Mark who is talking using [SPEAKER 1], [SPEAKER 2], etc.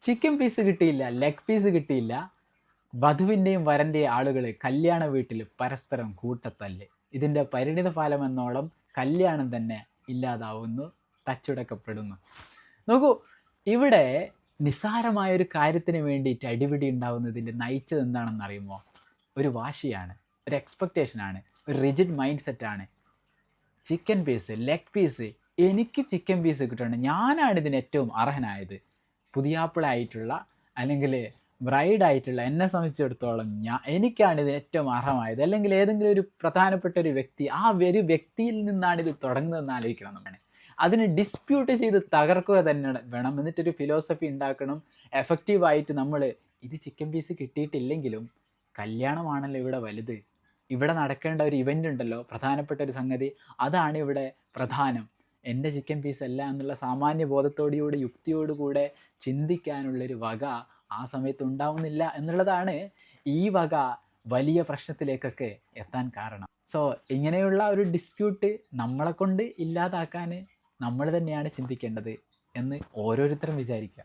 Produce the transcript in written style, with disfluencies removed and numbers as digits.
[SPEAKER 1] Chicken piece കിട്ടിയില്ല, leg piece കിട്ടിയില്ല. വധുവിൻ്റെയും വരൻ്റെയും ആളുകൾ കല്യാണ വീട്ടിൽ പരസ്പരം കൂട്ടത്തല്ല്. ഇതിൻ്റെ പരിണിത ഫലമെന്നോളം കല്യാണം തന്നെ ഇല്ലാതാവുന്നു, തച്ചുടക്കപ്പെടുന്നു. നോക്കൂ, ഇവിടെ നിസ്സാരമായൊരു കാര്യത്തിന് വേണ്ടിയിട്ട് അടിപിടി ഉണ്ടാവുന്നതിൽ നയിച്ചത് എന്താണെന്ന് അറിയുമോ? ഒരു വാശിയാണ്, ഒരു എക്സ്പെക്റ്റേഷനാണ്, ഒരു റിജിഡ് മൈൻഡ് സെറ്റാണ്. ചിക്കൻ പീസ്, ലെഗ് പീസ്, എനിക്ക് ചിക്കൻ പീസ് കിട്ടണം, ഞാനാണ് ഇതിന് ഏറ്റവും അർഹനായത്. പുതിയാപ്പിളായിട്ടുള്ള അല്ലെങ്കിൽ ബ്രൈഡായിട്ടുള്ള എന്നെ സംബന്ധിച്ചിടത്തോളം എനിക്കാണ് ഇത് ഏറ്റവും അർഹമായത്. അല്ലെങ്കിൽ ഏതെങ്കിലും ഒരു പ്രധാനപ്പെട്ട ഒരു വ്യക്തി, ആ ഒരു വ്യക്തിയിൽ നിന്നാണ് ഇത് തുടങ്ങുന്നതെന്ന് ആലോചിക്കണം നമ്മൾ. അതിന് ഡിസ്പ്യൂട്ട് ചെയ്ത് തകർക്കുക തന്നെ വേണം. എന്നിട്ടൊരു ഫിലോസഫി ഉണ്ടാക്കണം. എഫക്റ്റീവായിട്ട് നമ്മൾ ഇത് ചിക്കൻ പീസ് കിട്ടിയിട്ടില്ലെങ്കിലും കല്യാണമാണല്ലോ ഇവിടെ വലുത്, ഇവിടെ നടക്കേണ്ട ഒരു ഇവൻ്റ് ഉണ്ടല്ലോ, പ്രധാനപ്പെട്ട ഒരു സംഗതി, അതാണ് ഇവിടെ പ്രധാനം, എൻ്റെ ചിക്കൻ പീസ് അല്ല എന്നുള്ള സാമാന്യ ബോധത്തോടുകൂടി യുക്തിയോടുകൂടെ ചിന്തിക്കാനുള്ളൊരു വക ആ സമയത്ത് ഉണ്ടാവുന്നില്ല എന്നുള്ളതാണ് ഈ വക വലിയ പ്രശ്നത്തിലേക്കൊക്കെ എത്താൻ കാരണം. സോ ഇങ്ങനെയുള്ള ഒരു ഡിസ്പ്യൂട്ട് നമ്മളെ കൊണ്ട് ഇല്ലാതാക്കാൻ നമ്മൾ തന്നെയാണ് ചിന്തിക്കേണ്ടത് എന്ന് ഓരോരുത്തരും വിചാരിക്കുക.